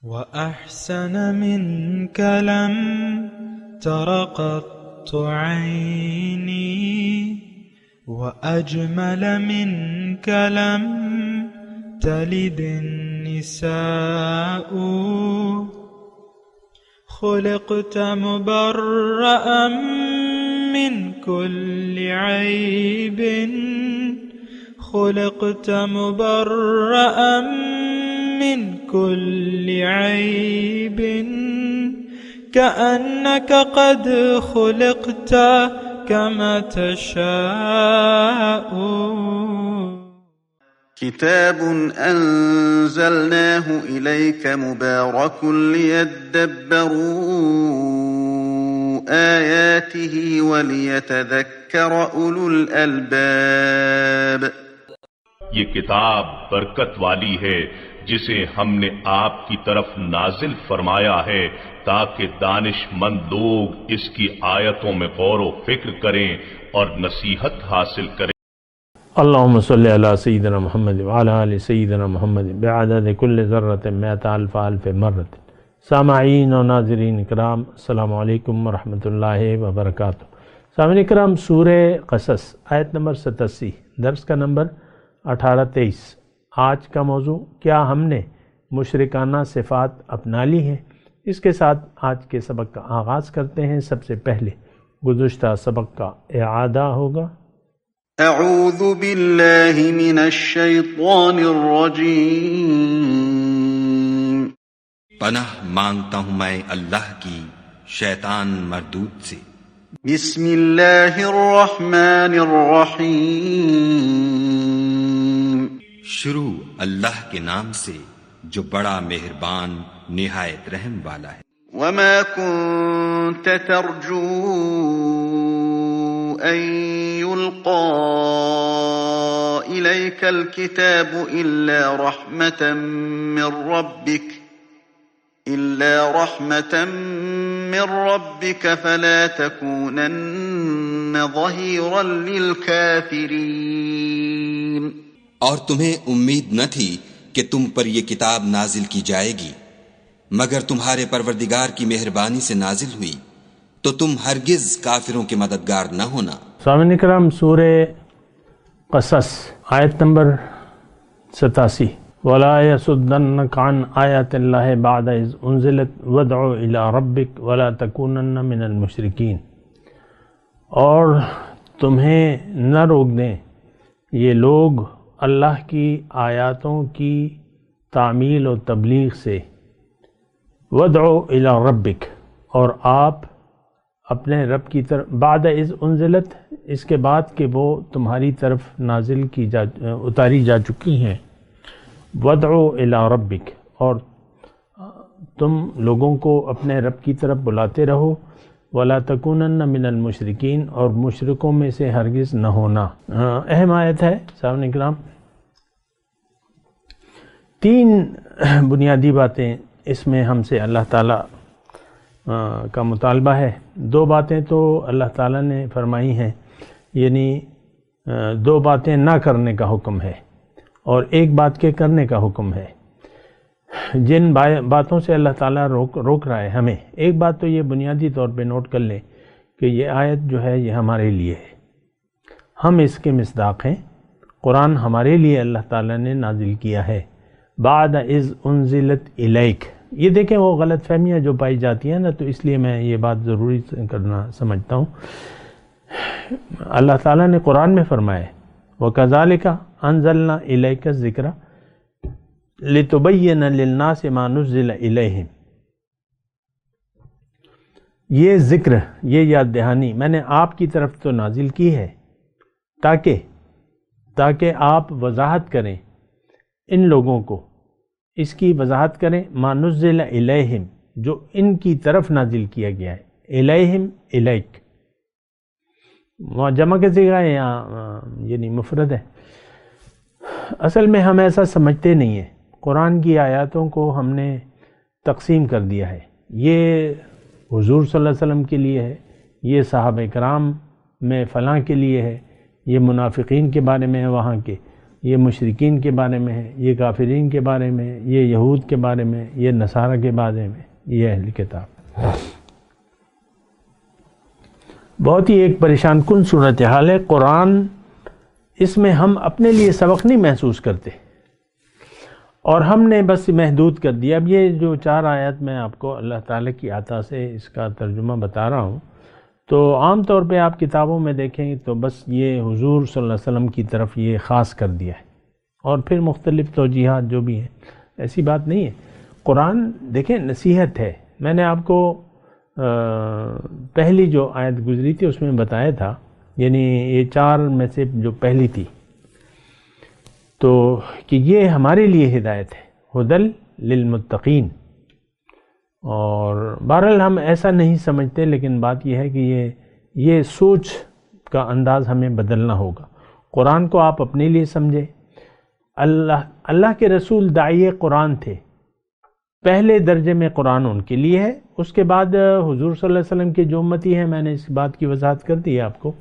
وأحسن منك لم تر قط عيني وأجمل منك لم تلد النساء خلقت مبرأ من كل عيب خلقت مبرأ من كل عيب كأنك قد خلقت كما تشاء. كتاب أنزلناه إليك مبارك ليدبروا آياته وليتذكر أولو الألباب. یہ کتاب برکت والی ہے جسے ہم نے آپ کی طرف نازل فرمایا ہے تاکہ دانش مند لوگ اس کی آیتوں میں غور و فکر کریں اور نصیحت حاصل کریں. اللہم صلی علی سیدنا محمد وعلی آل سیدنا محمد بعدد کل ذرۃ مئۃ الف الف مرۃ. سامعین و ناظرین اکرام، السلام علیکم ورحمۃ اللہ وبرکاتہ. سامعین اکرام، سورہ قصص آیت نمبر 87، درس کا نمبر 18-23. آج کا موضوع، کیا ہم نے مشرکانہ صفات اپنا لی ہیں؟ اس کے ساتھ آج کے سبق کا آغاز کرتے ہیں. سب سے پہلے گزشتہ سبق کا اعادہ ہوگا. اعوذ باللہ من الشیطان الرجیم. پناہ مانگتا ہوں میں اللہ کی شیطان مردود سے. بسم اللہ الرحمن الرحیم. شروع اللہ کے نام سے جو بڑا مہربان نہایت رحم والا ہے. وما كنت ترجو أن يلقى إليك الكتاب إلا رحمة من ربك فلا تكونن ظهيرا للكافرين. اور تمہیں امید نہ تھی کہ تم پر یہ کتاب نازل کی جائے گی مگر تمہارے پروردگار کی مہربانی سے نازل ہوئی تو تم ہرگز کافروں کے مددگار نہ ہونا. سامعین کرام، سورہ قصص آیت نمبر 87. وَلَا يَصُدَّنَّكَ عَنْ آيَاتِ اللَّهِ بَعْدَ إِذْ أُنزِلَتْ وَادْعُ إِلَىٰ رَبِّكَ وَلَا تَكُونَنَّ مِنَ الْمُشْرِكِينَ. اور تمہیں نہ روک دیں یہ لوگ اللہ کی آیاتوں کی تعمیل و تبلیغ سے. وَادْعُ إِلَىٰ رَبِّكَ، اور آپ اپنے رب کی طرف، بعد از انزلت، اس کے بعد کہ وہ تمہاری طرف نازل کی اتاری جا چکی ہیں. وَادْعُ إِلَىٰ رَبِّكَ، اور تم لوگوں کو اپنے رب کی طرف بلاتے رہو. وَلَا تَكُونَنَّ مِنَ الْمُشْرِكِينَ، اور مشرکوں میں سے ہرگز نہ ہونا. اہم آیت ہے سامعین اکرام. 3 بنیادی باتیں اس میں ہم سے اللہ تعالیٰ کا مطالبہ ہے. 2 باتیں تو اللہ تعالیٰ نے فرمائی ہیں، یعنی 2 باتیں نہ کرنے کا حکم ہے اور 1 بات کے کرنے کا حکم ہے. جن باتوں سے اللہ تعالیٰ روک رہا ہے ہمیں، ایک بات تو یہ بنیادی طور پہ نوٹ کر لیں کہ یہ آیت جو ہے یہ ہمارے لیے ہے، ہم اس کے مصداق ہیں. قرآن ہمارے لیے اللہ تعالیٰ نے نازل کیا ہے. بعد از انزلت الیک، یہ دیکھیں وہ غلط فہمیاں جو پائی جاتی ہیں نا، تو اس لیے میں یہ بات ضروری کرنا سمجھتا ہوں. اللہ تعالیٰ نے قرآن میں فرمایا وَكَذَلِكَ أَنزَلْنَا إِلَيْكَ الذِّكْرَ لِتُبَيِّنَ لِلنَّاسِ مَا نُزِّلَ إِلَيْهِمْ. یہ ذکر، یہ یاد دہانی میں نے آپ کی طرف تو نازل کی ہے تاکہ آپ وضاحت کریں ان لوگوں کو، اس کی وضاحت کریں. ما نزل الیہم، جو ان کی طرف نازل کیا گیا ہے. الیہم، الیک، جمع کے صیغہ ہے یا یعنی مفرد ہے. اصل میں ہم ایسا سمجھتے نہیں ہیں. قرآن کی آیاتوں کو ہم نے تقسیم کر دیا ہے. یہ حضور صلی اللہ علیہ وسلم کے لیے ہے، یہ صحابہ کرام میں فلاں کے لیے ہے، یہ منافقین کے بارے میں ہے وہاں کے، یہ مشرکین کے بارے میں ہے، یہ کافرین کے بارے میں ہے، یہ یہود کے بارے میں، یہ نصارہ کے بارے میں، یہ اہل کتاب۔ بہت ہی ایک پریشان کن صورتحال ہے۔ قرآن اس میں ہم اپنے لیے سبق نہیں محسوس کرتے اور ہم نے بس محدود کر دیا۔ اب یہ جو 4 آیات میں آپ کو اللہ تعالیٰ کی عطا سے اس کا ترجمہ بتا رہا ہوں، تو عام طور پہ آپ کتابوں میں دیکھیں تو بس یہ حضور صلی اللہ علیہ وسلم کی طرف یہ خاص کر دیا ہے، اور پھر مختلف توجیحات جو بھی ہیں، ایسی بات نہیں ہے۔ قرآن دیکھیں نصیحت ہے۔ میں نے آپ کو پہلی جو آیت گزری تھی اس میں بتایا تھا، یعنی یہ 4 میں سے جو پہلی تھی، تو کہ یہ ہمارے لیے ہدایت ہے، ہدل للمتقین۔ اور بہرحال ہم ایسا نہیں سمجھتے، لیکن بات یہ ہے کہ یہ سوچ کا انداز ہمیں بدلنا ہوگا۔ قرآن کو آپ اپنے لیے سمجھیں۔ اللہ کے رسول داعی قرآن تھے، پہلے درجے میں قرآن ان کے لیے ہے، اس کے بعد حضور صلی اللہ علیہ وسلم کے جو امتی ہیں، میں نے اس بات کی وضاحت کر دی ہے آپ کو۔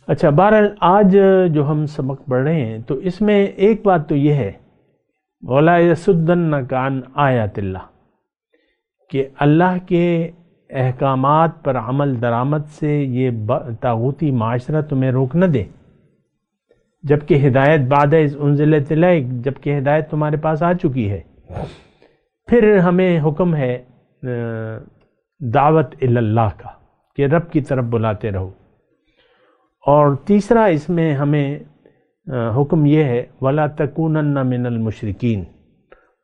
اچھا، بہرحال آج جو ہم سبق پڑھ رہے ہیں تو اس میں ایک بات تو یہ ہے، وَلَا يَصُدَّنَّكَ عَنْ آیَاتِ اللَّهِ، کہ اللہ کے احکامات پر عمل درآمد سے یہ طاغوتی معاشرہ تمہیں روک نہ دے، جبکہ ہدایت بعد از انزلت الیک، جبکہ ہدایت تمہارے پاس آ چکی ہے۔ پھر ہمیں حکم ہے دعوت اللہ کا، کہ رب کی طرف بلاتے رہو۔ اور تیسرا اس میں ہمیں حکم یہ ہے وَلَا تَكُونَنَّ مِنَ الْمُشْرِكِينَ،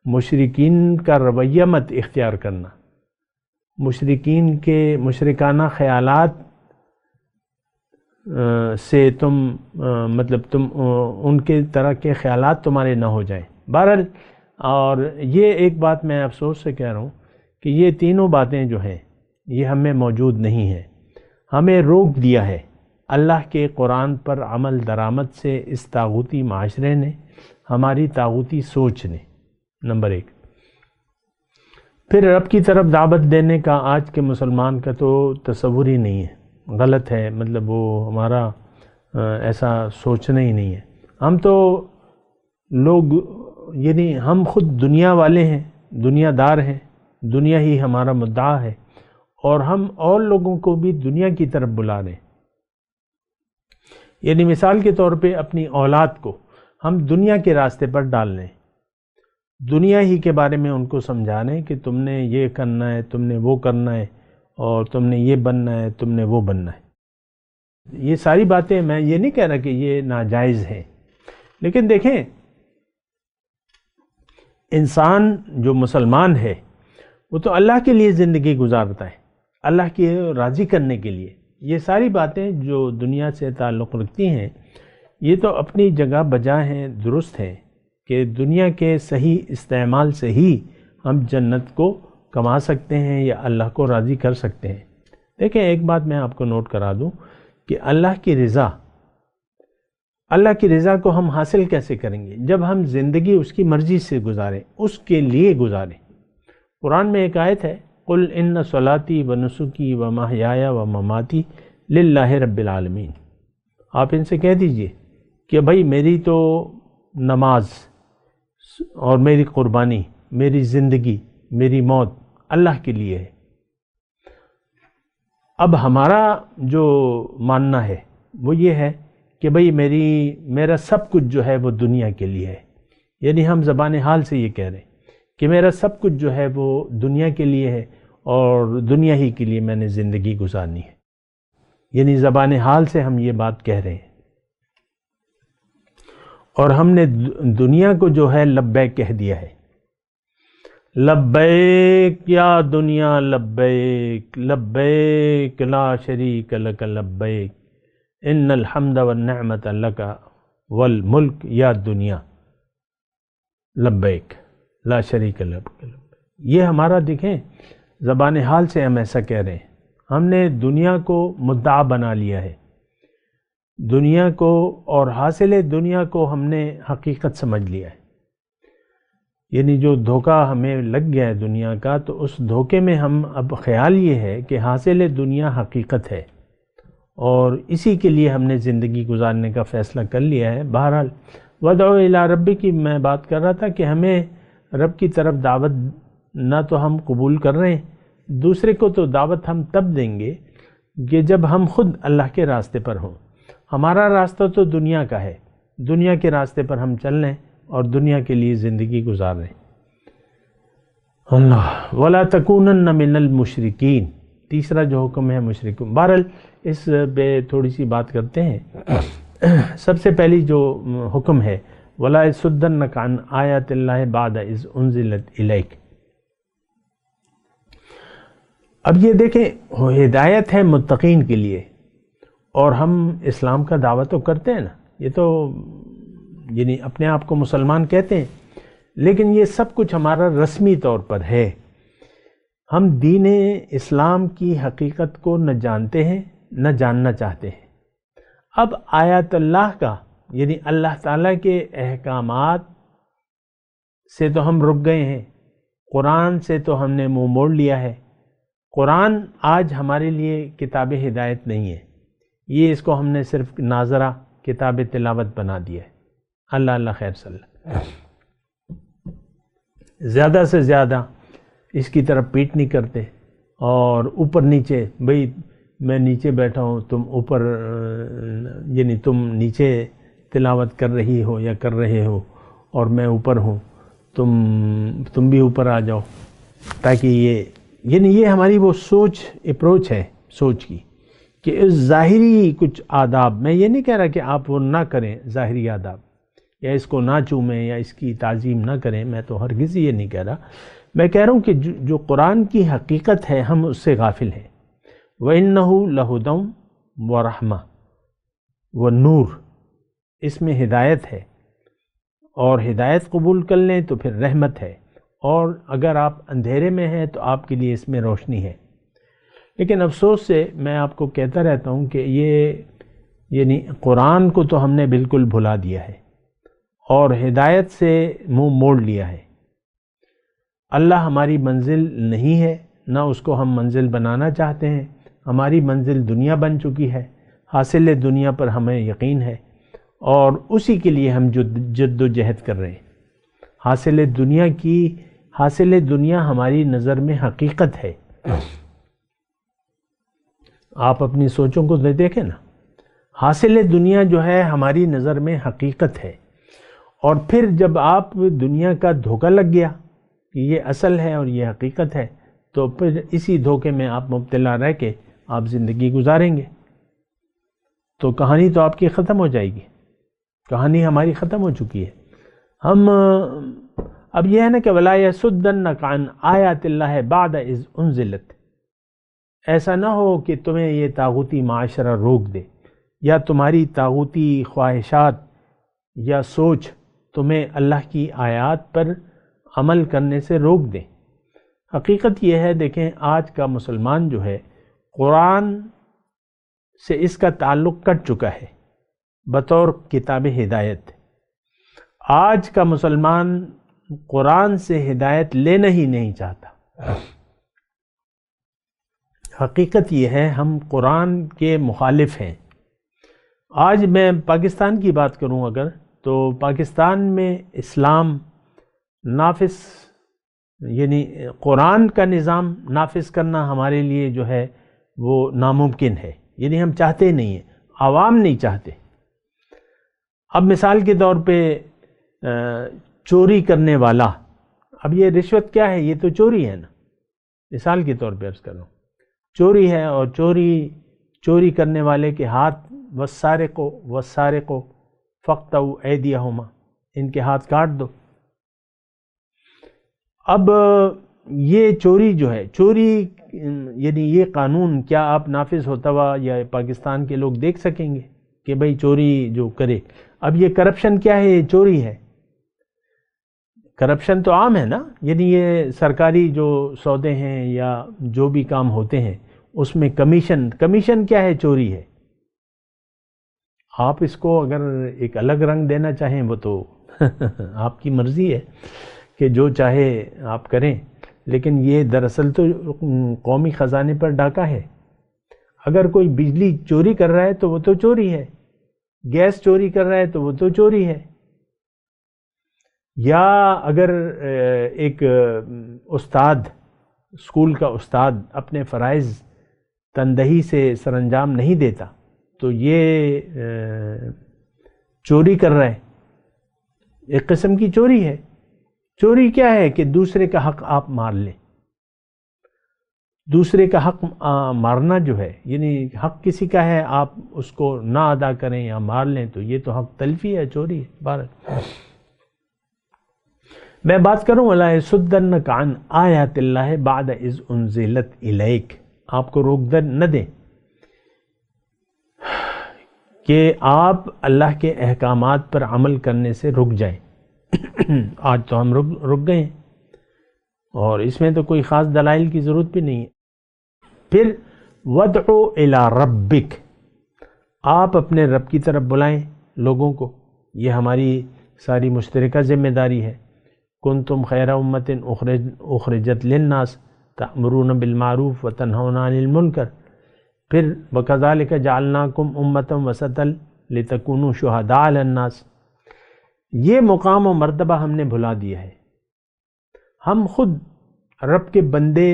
مشرکین کا رویہ مت اختیار کرنا، مشرکین کے مشرکانہ خیالات سے تم تم ان کے طرح کے خیالات تمہارے نہ ہو جائیں۔ بہرحال، اور یہ ایک بات میں افسوس سے کہہ رہا ہوں کہ یہ تینوں باتیں جو ہیں یہ ہمیں موجود نہیں ہیں۔ ہمیں روک دیا ہے اللہ کے قرآن پر عمل درآمد سے اس طاغوتی معاشرے نے، ہماری طاغوتی سوچ نے، نمبر 1۔ پھر رب کی طرف دعوت دینے کا آج کے مسلمان کا تو تصور ہی نہیں ہے، غلط ہے، وہ ہمارا ایسا سوچنا ہی نہیں ہے۔ ہم تو لوگ، یعنی ہم خود دنیا والے ہیں، دنیا دار ہیں، دنیا ہی ہمارا مدعا ہے، اور ہم اور لوگوں کو بھی دنیا کی طرف بلا رہے ہیں۔ یعنی مثال کے طور پہ اپنی اولاد کو ہم دنیا کے راستے پر ڈال رہے ہیں، دنیا ہی کے بارے میں ان کو سمجھا رہے ہیں کہ تم نے یہ کرنا ہے، تم نے وہ کرنا ہے، اور تم نے یہ بننا ہے، تم نے وہ بننا ہے۔ یہ ساری باتیں، میں یہ نہیں کہہ رہا کہ یہ ناجائز ہیں، لیکن دیکھیں انسان جو مسلمان ہے وہ تو اللہ کے لیے زندگی گزارتا ہے، اللہ کی راضی کرنے کے لیے۔ یہ ساری باتیں جو دنیا سے تعلق رکھتی ہیں یہ تو اپنی جگہ بجا ہیں، درست ہیں، کہ دنیا کے صحیح استعمال سے ہی ہم جنت کو کما سکتے ہیں یا اللہ کو راضی کر سکتے ہیں۔ دیکھیں ایک بات میں آپ کو نوٹ کرا دوں کہ اللہ کی رضا کو ہم حاصل کیسے کریں گے؟ جب ہم زندگی اس کی مرضی سے گزاریں، اس کے لیے گزاریں۔ قرآن میں ایک آیت ہے، قُلْ إِنَّ صَلَاتِي وَنُسُكِي وَمَحْيَايَ وَمَمَاتِي لِلَّهِ رَبِّ الْعَالَمِينَ۔ آپ ان سے کہہ دیجئے کہ بھائی میری تو نماز اور میری قربانی، میری زندگی، میری موت اللہ کے لیے ہے۔ اب ہمارا جو ماننا ہے وہ یہ ہے کہ بھئی میرا سب کچھ جو ہے وہ دنیا کے لیے ہے، یعنی ہم زبان حال سے یہ کہہ رہے ہیں کہ میرا سب کچھ جو ہے وہ دنیا کے لیے ہے اور دنیا ہی کے لیے میں نے زندگی گزارنی ہے، یعنی زبان حال سے ہم یہ بات کہہ رہے ہیں، اور ہم نے دنیا کو جو ہے لبیک کہہ دیا ہے۔ لبیک یا دنیا لبیک، لبیک لا شریک لک لبیک، ان الحمد والنعمت لک والملک یا دنیا لبیک لا شریک لک لبیک۔ یہ ہمارا دیکھیں زبان حال سے ہم ایسا کہہ رہے ہیں، ہم نے دنیا کو مدعا بنا لیا ہے، دنیا کو اور حاصل دنیا کو ہم نے حقیقت سمجھ لیا ہے، یعنی جو دھوکہ ہمیں لگ گیا ہے دنیا کا، تو اس دھوکے میں ہم اب خیال یہ ہے کہ حاصل دنیا حقیقت ہے اور اسی کے لیے ہم نے زندگی گزارنے کا فیصلہ کر لیا ہے۔ بہرحال ودعو الی ربک کی میں بات کر رہا تھا کہ ہمیں رب کی طرف دعوت نہ تو ہم قبول کر رہے ہیں، دوسرے کو تو دعوت ہم تب دیں گے کہ جب ہم خود اللہ کے راستے پر ہوں۔ ہمارا راستہ تو دنیا کا ہے، دنیا کے راستے پر ہم چل رہے ہیں اور دنیا کے لیے زندگی گزار رہے ہیں۔ اللہ ولا تکونن من المشرکین، تیسرا جو حکم ہے مشرکوں۔ بہرحال اس پہ تھوڑی سی بات کرتے ہیں۔ سب سے پہلی جو حکم ہے ولا یصدنک عن آیات اللہ بعد اذ انزلت الیک۔ اب یہ دیکھیں ہدایت ہے متقین کے لیے، اور ہم اسلام کا دعویٰ تو کرتے ہیں نا، یہ تو یعنی اپنے آپ کو مسلمان کہتے ہیں، لیکن یہ سب کچھ ہمارا رسمی طور پر ہے۔ ہم دین اسلام کی حقیقت کو نہ جانتے ہیں نہ جاننا چاہتے ہیں۔ اب آیات اللہ کا یعنی اللہ تعالیٰ کے احکامات سے تو ہم رک گئے ہیں، قرآن سے تو ہم نے منہ موڑ لیا ہے۔ قرآن آج ہمارے لیے کتاب ہدایت نہیں ہے، یہ اس کو ہم نے صرف ناظرہ کتاب تلاوت بنا دیا ہے۔ اللہ اللہ خیر صلی اللہ، زیادہ سے زیادہ اس کی طرف پیٹ نہیں کرتے، اور اوپر نیچے، بھئی میں نیچے بیٹھا ہوں تم اوپر، یعنی تم نیچے تلاوت کر رہی ہو یا کر رہے ہو اور میں اوپر ہوں، تم بھی اوپر آ جاؤ، تاکہ یہ ہماری وہ سوچ اپروچ ہے سوچ کی کہ اس ظاہری کچھ آداب، میں یہ نہیں کہہ رہا کہ آپ وہ نہ کریں ظاہری آداب، یا اس کو نہ چومیں یا اس کی تعظیم نہ کریں، میں تو ہرگز یہ نہیں کہہ رہا، میں کہہ رہا ہوں کہ جو قرآن کی حقیقت ہے ہم اس سے غافل ہیں۔ وَإِنَّهُ لَهُدًى وَرَحْمَةٌ، وہ نور، اس میں ہدایت ہے، اور ہدایت قبول کر لیں تو پھر رحمت ہے، اور اگر آپ اندھیرے میں ہیں تو آپ کے لیے اس میں روشنی ہے۔ لیکن افسوس سے میں آپ کو کہتا رہتا ہوں کہ یعنی قرآن کو تو ہم نے بالکل بھلا دیا ہے اور ہدایت سے منہ موڑ لیا ہے۔ اللہ ہماری منزل نہیں ہے، نہ اس کو ہم منزل بنانا چاہتے ہیں۔ ہماری منزل دنیا بن چکی ہے، حاصل دنیا پر ہمیں یقین ہے، اور اسی کے لیے ہم جد و جہد کر رہے ہیں۔ حاصل دنیا ہماری نظر میں حقیقت ہے۔ آپ اپنی سوچوں کو دیکھیں نا، حاصل دنیا جو ہے ہماری نظر میں حقیقت ہے، اور پھر جب آپ دنیا کا دھوکہ لگ گیا کہ یہ اصل ہے اور یہ حقیقت ہے، تو پھر اسی دھوکے میں آپ مبتلا رہ کے آپ زندگی گزاریں گے، تو کہانی تو آپ کی ختم ہو جائے گی، کہانی ہماری ختم ہو چکی ہے۔ ہم اب یہ ہے نا کہ وَلَا يَصُدَّنَّكَ عَنْ آیَاتِ اللَّهِ بَعْدَ إِذْ أُنزِلَتْ، ایسا نہ ہو کہ تمہیں یہ طاغوتی معاشرہ روک دے، یا تمہاری طاغوتی خواہشات یا سوچ تمہیں اللہ کی آیات پر عمل کرنے سے روک دیں۔ حقیقت یہ ہے، دیکھیں آج کا مسلمان جو ہے قرآن سے اس کا تعلق کٹ چکا ہے بطور کتاب ہدایت۔ آج کا مسلمان قرآن سے ہدایت لینا ہی نہیں چاہتا۔ حقیقت یہ ہے ہم قرآن کے مخالف ہیں۔ آج میں پاکستان کی بات کروں اگر، تو پاکستان میں اسلام نافذ، یعنی قرآن کا نظام نافذ کرنا ہمارے لیے جو ہے وہ ناممکن ہے، یعنی ہم چاہتے نہیں ہیں، عوام نہیں چاہتے۔ اب مثال کے طور پہ چوری کرنے والا، اب یہ رشوت کیا ہے؟ یہ تو چوری ہے نا، مثال کے طور پہ عرض کر رہا ہوں، چوری ہے، اور چوری کرنے والے کے ہاتھ والسارق فاقطعوا ایدیہما، ان کے ہاتھ کاٹ دو۔ اب یہ چوری جو ہے، چوری یعنی یہ قانون کیا آپ نافذ ہوتا ہوا یا پاکستان کے لوگ دیکھ سکیں گے کہ بھئی چوری جو کرے؟ اب یہ کرپشن کیا ہے؟ یہ چوری ہے۔ کرپشن تو عام ہے نا، یعنی یہ سرکاری جو سودے ہیں یا جو بھی کام ہوتے ہیں اس میں کمیشن کیا ہے؟ چوری ہے۔ آپ اس کو اگر ایک الگ رنگ دینا چاہیں وہ تو آپ کی مرضی ہے کہ جو چاہے آپ کریں، لیکن یہ دراصل تو قومی خزانے پر ڈاکہ ہے۔ اگر کوئی بجلی چوری کر رہا ہے تو وہ تو چوری ہے، گیس چوری کر رہا ہے تو وہ تو چوری ہے، یا اگر ایک استاد، اسکول کا استاد اپنے فرائض تندہی سے سر انجام نہیں دیتا تو یہ چوری کر رہا ہے، ایک قسم کی چوری ہے۔ چوری کیا ہے کہ دوسرے کا حق آپ مار لیں۔ دوسرے کا حق مارنا جو ہے، یعنی حق کسی کا ہے آپ اس کو نہ ادا کریں یا مار لیں، تو یہ تو حق تلفی ہے، چوری ہے۔ بہرحال میں بات کروں وَلَا يَصُدَّنَّكَ عَنْ آیَاتِ اللَّهِ بَعْدَ إِذْ أُنزِلَتْ إِلَيْكَ، آپ کو روک نہ دیں کہ آپ اللہ کے احکامات پر عمل کرنے سے رک جائیں۔ آج تو ہم رک گئے ہیں، اور اس میں تو کوئی خاص دلائل کی ضرورت بھی نہیں ہے۔ پھر وَادْعُ إِلَىٰ رَبِّكَ، آپ اپنے رب کی طرف بلائیں لوگوں کو، یہ ہماری ساری مشترکہ ذمہ داری ہے۔ كُنتُمْ خَيْرَ أُمَّةٍ أُخْرِجَتْ لِلنَّاسِ تَأْمُرُونَ بِالْمَعْرُوفِ وَتَنْهَوْنَ عَنِ الْمُنكَرِ، پھر وَكَذَلِكَ جَعَلْنَاكُمْ أُمَّةً وَسَطًا لِتَكُونُوا شُهَدَاءَ عَلَى النَّاسِ، یہ مقام و مرتبہ ہم نے بھلا دیا ہے۔ ہم خود رب کے بندے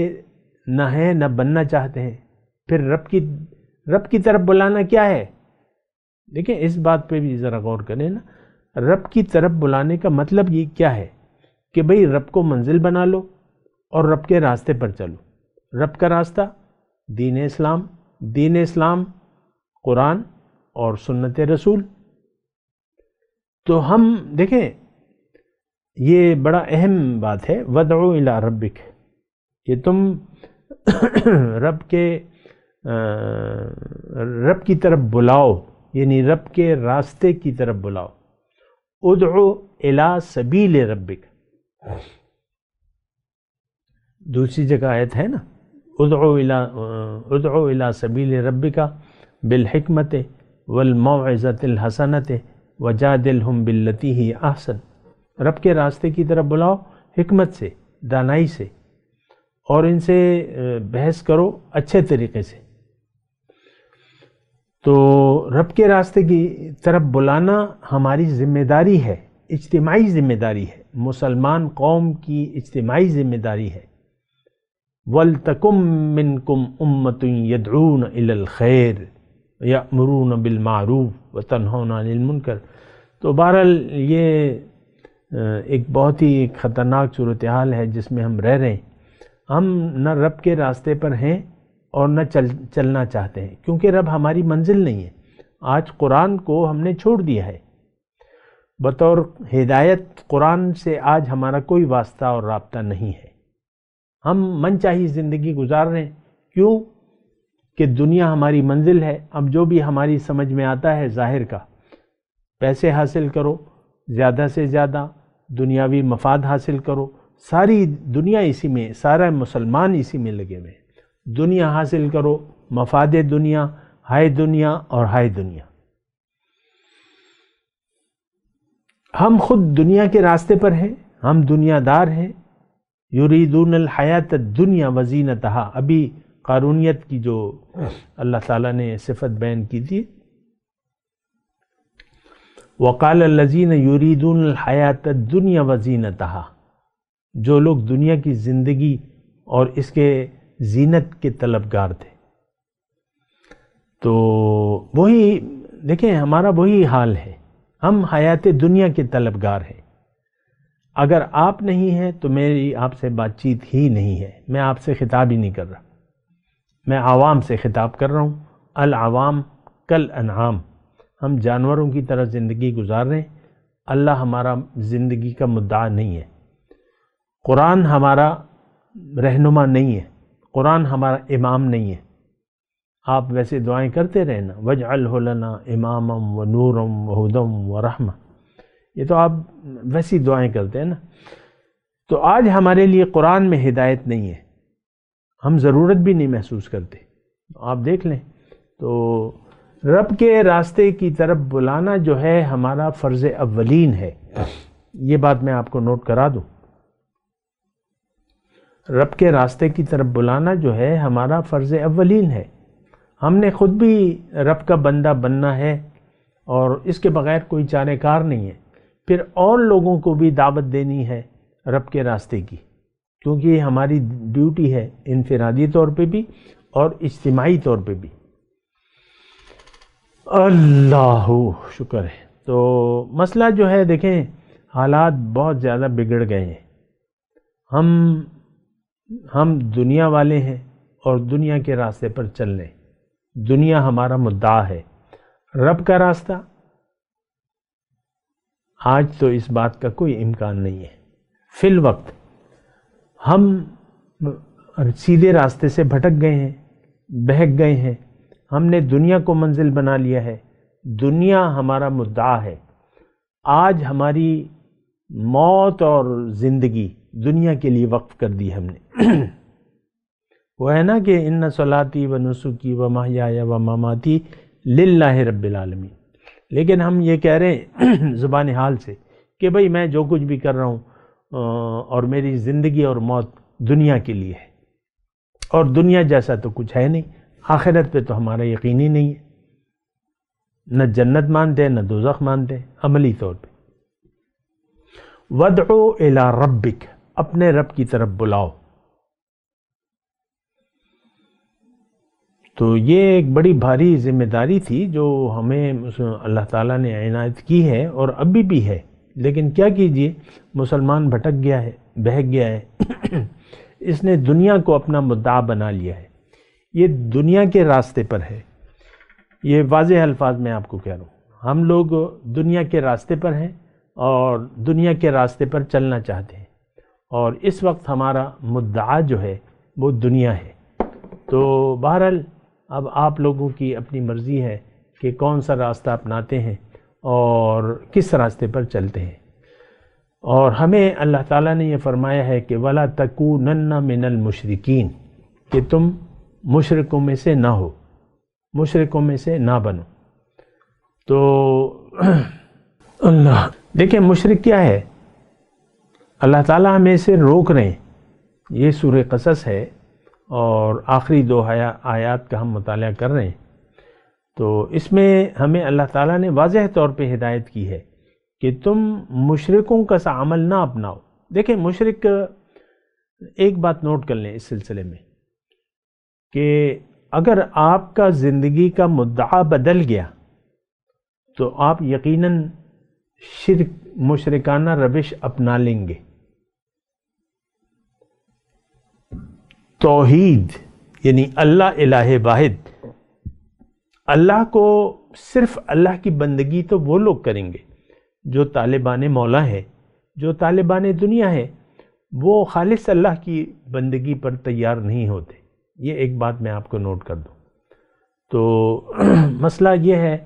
نہ ہیں نہ بننا چاہتے ہیں، پھر رب کی طرف بلانا کیا ہے؟ دیکھیں اس بات پہ بھی ذرا غور کریں نا، رب کی طرف بلانے کا مطلب یہ کیا ہے کہ بھئی رب کو منزل بنا لو اور رب کے راستے پر چلو۔ رب کا راستہ دین اسلام، دین اسلام قرآن اور سنت رسول۔ تو ہم دیکھیں یہ بڑا اہم بات ہے، وَادْعُ إِلَىٰ رَبِّكَ، کہ تم رب کی طرف بلاؤ، یعنی رب کے راستے کی طرف بلاؤ۔ ادعو الی سبیل ربک، دوسری جگہ آیت ہے نا، ادعو الی سبیل ربک بالحکمت والموعظۃ الحسنۃ وجادلہم باللتی ہی احسن، رب کے راستے کی طرف بلاؤ حکمت سے، دانائی سے، اور ان سے بحث کرو اچھے طریقے سے۔ تو رب کے راستے کی طرف بلانا ہماری ذمہ داری ہے، اجتماعی ذمہ داری ہے، مسلمان قوم کی اجتماعی ذمہ داری ہے۔ وَلْتَكُمْ مِنْكُمْ أُمَّةٌ يَدْعُونَ إِلَى الْخَيْرِ وَيَأْمُرُونَ بِالْمَعْرُوفِ وَتَنْهَوْنَ عَنِ الْمُنْكَرِ۔ تو بہرحال یہ ایک بہت ہی خطرناک صورتحال ہے جس میں ہم رہ رہے ہیں۔ ہم نہ رب کے راستے پر ہیں اور نہ چلنا چاہتے ہیں، کیونکہ رب ہماری منزل نہیں ہے۔ آج قرآن کو ہم نے چھوڑ دیا ہے، بطور ہدایت قرآن سے آج ہمارا کوئی واسطہ اور رابطہ نہیں ہے۔ ہم من چاہی زندگی گزار رہے ہیں، کیوں کہ دنیا ہماری منزل ہے۔ اب جو بھی ہماری سمجھ میں آتا ہے ظاہر کا، پیسے حاصل کرو زیادہ سے زیادہ، دنیاوی مفاد حاصل کرو، ساری دنیا اسی میں، سارا مسلمان اسی میں لگے ہوئے ہیں۔ دنیا حاصل کرو، مفاد دنیا، ہائے دنیا اور ہائے دنیا۔ ہم خود دنیا کے راستے پر ہیں، ہم دنیا دار ہیں۔ یریدون الحیات الدنیا وزینتہا، ابھی قارونیت کی جو اللہ تعالیٰ نے صفت بیان کی تھی، وقال الذین یریدون الحیات الدنیا وزینتہا، جو لوگ دنیا کی زندگی اور اس کے زینت کے طلبگار تھے۔ تو وہی دیکھیں ہمارا وہی حال ہے، ہم حیات دنیا کے طلبگار ہیں۔ اگر آپ نہیں ہیں تو میری آپ سے بات چیت ہی نہیں ہے، میں آپ سے خطاب ہی نہیں کر رہا، میں عوام سے خطاب کر رہا ہوں۔ العوام کالانعام، ہم جانوروں کی طرح زندگی گزار رہے ہیں۔ اللہ ہمارا زندگی کا مدعا نہیں ہے، قرآن ہمارا رہنما نہیں ہے، قرآن ہمارا امام نہیں ہے۔ آپ ویسے دعائیں کرتے رہنا، وَاجْعَلْهُ لَنَا إِمَامًا وَنُورًا وَهُدًى وَرَحْمَةً، یہ تو آپ ویسی دعائیں کرتے ہیں نا۔ تو آج ہمارے لیے قرآن میں ہدایت نہیں ہے، ہم ضرورت بھی نہیں محسوس کرتے۔ آپ دیکھ لیں تو رب کے راستے کی طرف بلانا جو ہے ہمارا فرض اولین ہے، یہ بات میں آپ کو نوٹ کرا دوں۔ رب کے راستے کی طرف بلانا جو ہے ہمارا فرض اولین ہے۔ ہم نے خود بھی رب کا بندہ بننا ہے، اور اس کے بغیر کوئی چارہ کار نہیں ہے، پھر اور لوگوں کو بھی دعوت دینی ہے رب کے راستے کی، کیونکہ یہ ہماری ڈیوٹی ہے انفرادی طور پہ بھی اور اجتماعی طور پہ بھی۔ اللہ شکر ہے۔ تو مسئلہ جو ہے دیکھیں، حالات بہت زیادہ بگڑ گئے ہیں۔ ہم دنیا والے ہیں اور دنیا کے راستے پر چل رہے ہیں۔ دنیا ہمارا مدعا ہے، رب کا راستہ آج تو اس بات کا کوئی امکان نہیں ہے۔ فی الوقت ہم سیدھے راستے سے بھٹک گئے ہیں، بہک گئے ہیں، ہم نے دنیا کو منزل بنا لیا ہے، دنیا ہمارا مدعا ہے۔ آج ہماری موت اور زندگی دنیا کے لیے وقف کر دی ہم نے۔ وہ ہے نا کہ ان صلاتی و نسکی و محیای و مماتی للہ رب العالمین، لیکن ہم یہ کہہ رہے ہیں زبان حال سے کہ بھئی میں جو کچھ بھی کر رہا ہوں اور میری زندگی اور موت دنیا کے لیے ہے، اور دنیا جیسا تو کچھ ہے نہیں، آخرت پہ تو ہمارا یقین ہی نہیں ہے، نہ جنت مانتے نہ دوزخ مانتے عملی طور پہ۔ وَادْعُ إِلَىٰ رَبِّكَ، اپنے رب کی طرف بلاؤ۔ تو یہ ایک بڑی بھاری ذمہ داری تھی جو ہمیں اللہ تعالیٰ نے عنایت کی ہے اور ابھی بھی ہے، لیکن کیا کیجئے، مسلمان بھٹک گیا ہے، بہک گیا ہے، اس نے دنیا کو اپنا مدعا بنا لیا ہے، یہ دنیا کے راستے پر ہے۔ یہ واضح الفاظ میں آپ کو کہہ رہا ہوں، ہم لوگ دنیا کے راستے پر ہیں اور دنیا کے راستے پر چلنا چاہتے ہیں، اور اس وقت ہمارا مدعا جو ہے وہ دنیا ہے۔ تو بہرحال اب آپ لوگوں کی اپنی مرضی ہے کہ کون سا راستہ اپناتے ہیں اور کس راستے پر چلتے ہیں، اور ہمیں اللہ تعالیٰ نے یہ فرمایا ہے کہ وَلَا تَكُونَنَّ مِنَ الْمُشْرِكِينَ، کہ تم مشرکوں میں سے نہ ہو، مشرکوں میں سے نہ بنو۔ تو اللہ دیکھیں مشرک کیا ہے، اللہ تعالیٰ ہمیں اسے روک رہے ہیں۔ یہ سورہ قصص ہے اور آخری 2 آیات کا ہم مطالعہ کر رہے ہیں، تو اس میں ہمیں اللہ تعالیٰ نے واضح طور پہ ہدایت کی ہے کہ تم مشرکوں کا سا عمل نہ اپناؤ۔ دیکھیں مشرک، ایک بات نوٹ کر لیں اس سلسلے میں کہ اگر آپ کا زندگی کا مدعا بدل گیا تو آپ یقیناً مشرکانہ روش اپنا لیں گے۔ توحید یعنی اللہ الہ واحد، اللہ کو صرف اللہ کی بندگی تو وہ لوگ کریں گے جو طالبان مولا ہے، جو طالبان دنیا ہے، وہ خالص اللہ کی بندگی پر تیار نہیں ہوتے۔ یہ ایک بات میں آپ کو نوٹ کر دوں۔ تو مسئلہ یہ ہے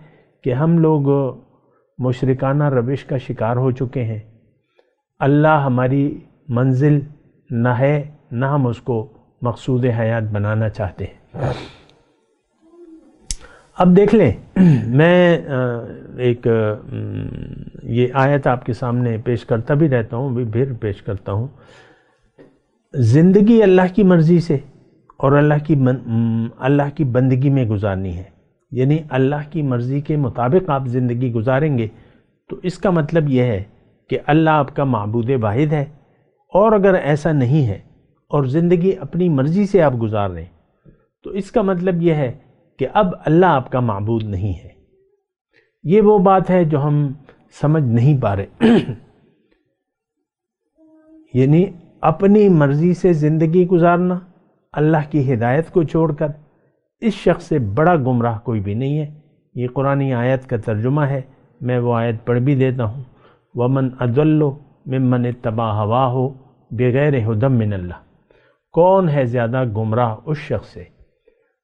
کہ ہم لوگ مشرکانہ روش کا شکار ہو چکے ہیں۔ اللہ ہماری منزل نہ ہے، نہ ہم اس کو مقصود حیات بنانا چاہتے ہیں۔ اب دیکھ لیں، میں ایک یہ آیت آپ کے سامنے پیش کرتا بھی رہتا ہوں، بھی پھر پیش کرتا ہوں۔ زندگی اللہ کی مرضی سے اور اللہ کی بندگی میں گزارنی ہے، یعنی اللہ کی مرضی کے مطابق آپ زندگی گزاریں گے تو اس کا مطلب یہ ہے کہ اللہ آپ کا معبود واحد ہے، اور اگر ایسا نہیں ہے اور زندگی اپنی مرضی سے آپ گزار رہے ہیں تو اس کا مطلب یہ ہے کہ اب اللہ آپ کا معبود نہیں ہے۔ یہ وہ بات ہے جو ہم سمجھ نہیں پا رہے، یعنی اپنی مرضی سے زندگی گزارنا اللہ کی ہدایت کو چھوڑ کر، اس شخص سے بڑا گمراہ کوئی بھی نہیں ہے۔ یہ قرآنی آیت کا ترجمہ ہے، میں وہ آیت پڑھ بھی دیتا ہوں۔ وَمَنْ أَضَلُّ مِمَّنِ اتَّبَعَ هَوَاهُ بِغَيْرِ هُدًى مِّنَ اللَّهِ، کون ہے زیادہ گمراہ اس شخص سے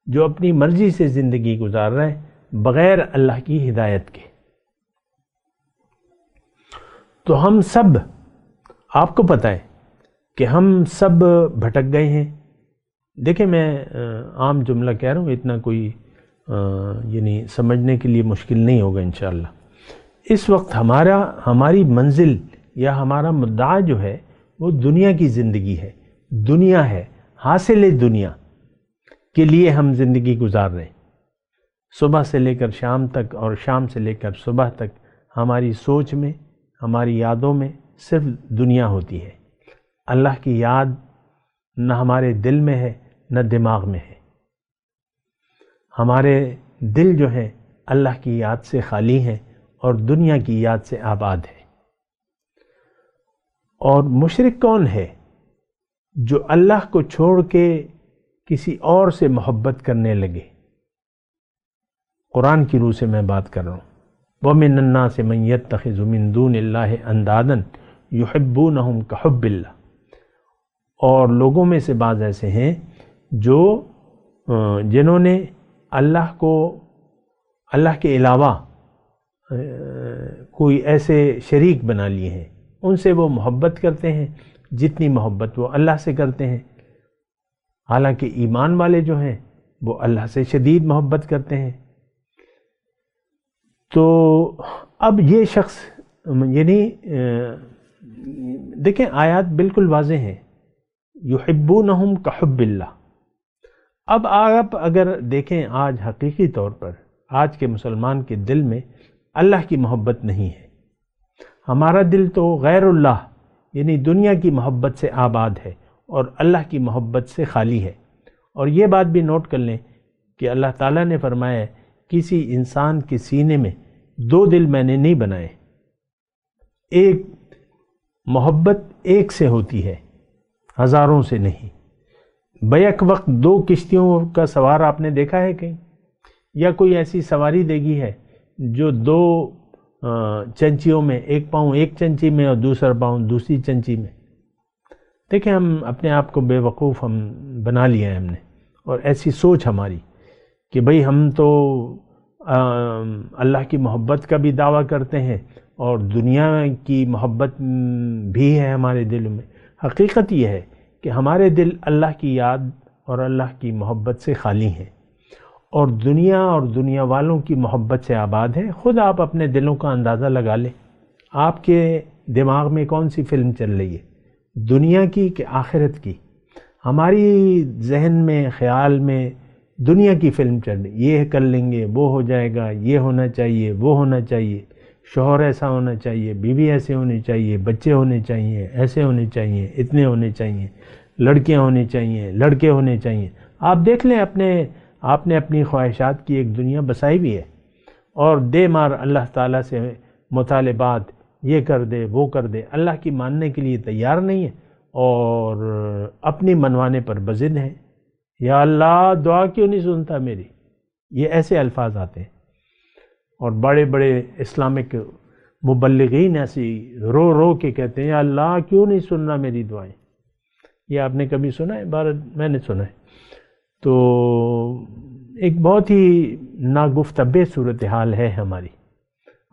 جو اپنی مرضی سے زندگی گزار رہا ہے بغیر اللہ کی ہدایت کے۔ تو ہم سب، آپ کو پتہ ہے کہ ہم سب بھٹک گئے ہیں۔ دیکھیں میں عام جملہ کہہ رہا ہوں، اتنا کوئی یعنی سمجھنے کے لیے مشکل نہیں ہوگا انشاءاللہ۔ اس وقت ہماری منزل یا ہمارا مدعا جو ہے وہ دنیا کی زندگی ہے، دنیا ہے، حاصل دنیا کے لیے ہم زندگی گزار رہے ہیں۔ صبح سے لے کر شام تک اور شام سے لے کر صبح تک ہماری سوچ میں، ہماری یادوں میں صرف دنیا ہوتی ہے، اللہ کی یاد نہ ہمارے دل میں ہے نہ دماغ میں ہے۔ ہمارے دل جو ہے اللہ کی یاد سے خالی ہے اور دنیا کی یاد سے آباد ہے۔ اور مشرک کون ہے؟ جو اللہ کو چھوڑ کے کسی اور سے محبت کرنے لگے۔ قرآن کی روح سے میں بات کر رہا ہوں۔ وَمِنَ النَّاسِ مَن يَتَّخِذُ مِن دُونِ اللَّهِ أَندَادًا يُحِبُّونَهُمْ كَحُبِّ اللَّهِ، اور لوگوں میں سے بعض ایسے ہیں جو جنہوں نے اللہ کے علاوہ کوئی ایسے شریک بنا لیے ہیں، ان سے وہ محبت کرتے ہیں جتنی محبت وہ اللہ سے کرتے ہیں، حالانکہ ایمان والے جو ہیں وہ اللہ سے شدید محبت کرتے ہیں۔ تو اب یہ شخص یعنی دیکھیں آیات بالکل واضح ہیں، یحبونہم کحب اللہ۔ اب آپ اگر دیکھیں آج حقیقی طور پر آج کے مسلمان کے دل میں اللہ کی محبت نہیں ہے، ہمارا دل تو غیر اللہ یعنی دنیا کی محبت سے آباد ہے اور اللہ کی محبت سے خالی ہے۔ اور یہ بات بھی نوٹ کر لیں کہ اللہ تعالیٰ نے فرمایا ہے کسی انسان کے سینے میں دو دل میں نے نہیں بنائے، ایک محبت ایک سے ہوتی ہے ہزاروں سے نہیں۔ بیک وقت دو کشتیوں کا سوار آپ نے دیکھا ہے کہیں؟ یا کوئی ایسی سواری دیکھی ہے جو دو چنچیوں میں، ایک پاؤں ایک چنچی میں اور دوسرا پاؤں دوسری چنچی میں؟ دیکھیں ہم اپنے آپ کو بے وقوف ہم بنا لیا ہے ہم نے، اور ایسی سوچ ہماری کہ بھئی ہم تو اللہ کی محبت کا بھی دعویٰ کرتے ہیں اور دنیا کی محبت بھی ہے ہمارے دلوں میں۔ حقیقت یہ ہے کہ ہمارے دل اللہ کی یاد اور اللہ کی محبت سے خالی ہیں، اور دنیا والوں کی محبت سے آباد ہے۔ خود آپ اپنے دلوں کا اندازہ لگا لیں، آپ کے دماغ میں کون سی فلم چل رہی ہے، دنیا کی کہ آخرت کی؟ ہماری ذہن میں خیال میں دنیا کی فلم چل رہی، یہ کر لیں گے، وہ ہو جائے گا، یہ ہونا چاہیے، وہ ہونا چاہیے، شوہر ایسا ہونا چاہیے، بیوی ایسے ہونی چاہیے، بچے ہونے چاہیے، ایسے ہونے چاہیے، اتنے ہونے چاہیے، لڑکیاں ہونی چاہیے، لڑکے ہونے چاہیے۔ آپ دیکھ لیں آپ نے اپنی خواہشات کی ایک دنیا بسائی بھی ہے، اور دے مار اللہ تعالیٰ سے مطالبات، یہ کر دے وہ کر دے، اللہ کی ماننے کے لیے تیار نہیں ہے اور اپنی منوانے پر بضد ہے۔ یا اللہ دعا کیوں نہیں سنتا میری، یہ ایسے الفاظ آتے ہیں۔ اور بڑے بڑے اسلامک مبلغین ایسی رو رو کے کہتے ہیں یا اللہ کیوں نہیں سن رہا میری دعائیں۔ یہ آپ نے کبھی سنا ہے؟ میں نے سنا ہے۔ تو ایک بہت ہی ناگفتبے صورتحال ہے ہماری،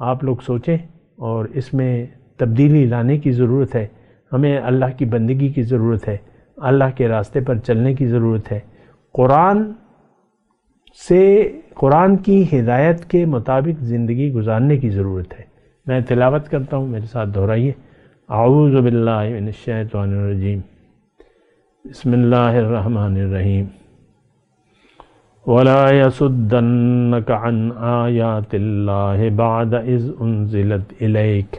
آپ لوگ سوچیں، اور اس میں تبدیلی لانے کی ضرورت ہے۔ ہمیں اللہ کی بندگی کی ضرورت ہے، اللہ کے راستے پر چلنے کی ضرورت ہے، قرآن کی ہدایت کے مطابق زندگی گزارنے کی ضرورت ہے۔ میں تلاوت کرتا ہوں، میرے ساتھ دہرائیے۔ اعوذ باللہ من الشیطان الرجیم، بسم اللہ الرحمن الرحیم۔ وَلَا يَصُدَّنَّكَ عَنْ آيَاتِ اللَّهِ بَعْدَ إِذْ أُنزِلَتْ إِلَيْكَ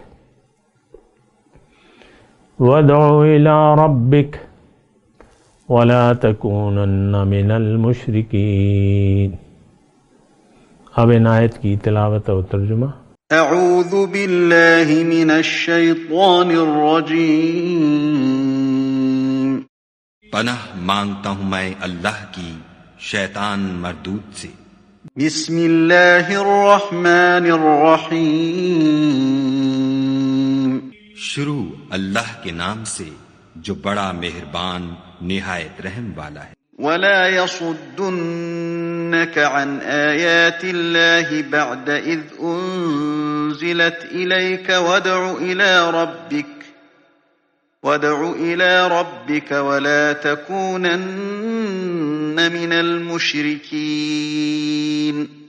وَادْعُ إِلَىٰ رَبِّكَ وَلَا تَكُونَنَّ مِنَ الْمُشْرِكِينَ۔ اب ان آیت کی تلاوت اور ترجمہ۔ اعوذ باللہ من الشیطان الرجیم۔ پناہ مانگتا ہوں میں اللہ کی شیطان مردود سے۔ بسم اللہ الرحمن الرحیم۔ شروع اللہ کے نام سے جو بڑا مہربان نہایت رحم والا ہے۔ وَلَا يَصُدُّنَّكَ عَنْ آيَاتِ اللَّهِ بَعْدَ إِذْ أُنزِلَتْ إِلَيْكَ وَادْعُ إِلَىٰ رَبِّكَ وَلَا تَكُونَنَّ مِنَ الْمُشْرِكِينَ۔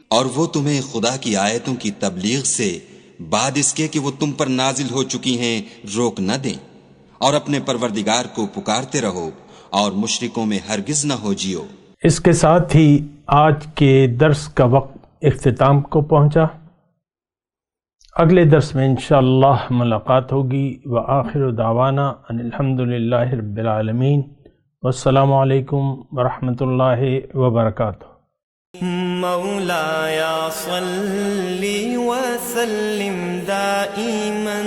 اور وہ تمہیں خدا کی آیتوں کی تبلیغ سے بعد اس کے کہ وہ تم پر نازل ہو چکی ہیں روک نہ دیں، اور اپنے پروردگار کو پکارتے رہو اور مشرکوں میں ہرگز نہ ہو جیو۔ اس کے ساتھ ہی آج کے درس کا وقت اختتام کو پہنچا۔ اگلے درس میں انشاءاللہ ملاقات ہوگی۔ وآخر دعوانا ان الحمدللہ رب العالمین، والسلام علیکم ورحمۃ اللہ وبرکاتہ۔ مولاي صل وسلم دائما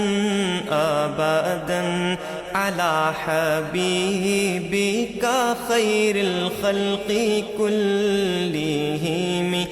أبدا على حبيبك خير الخلق كلهم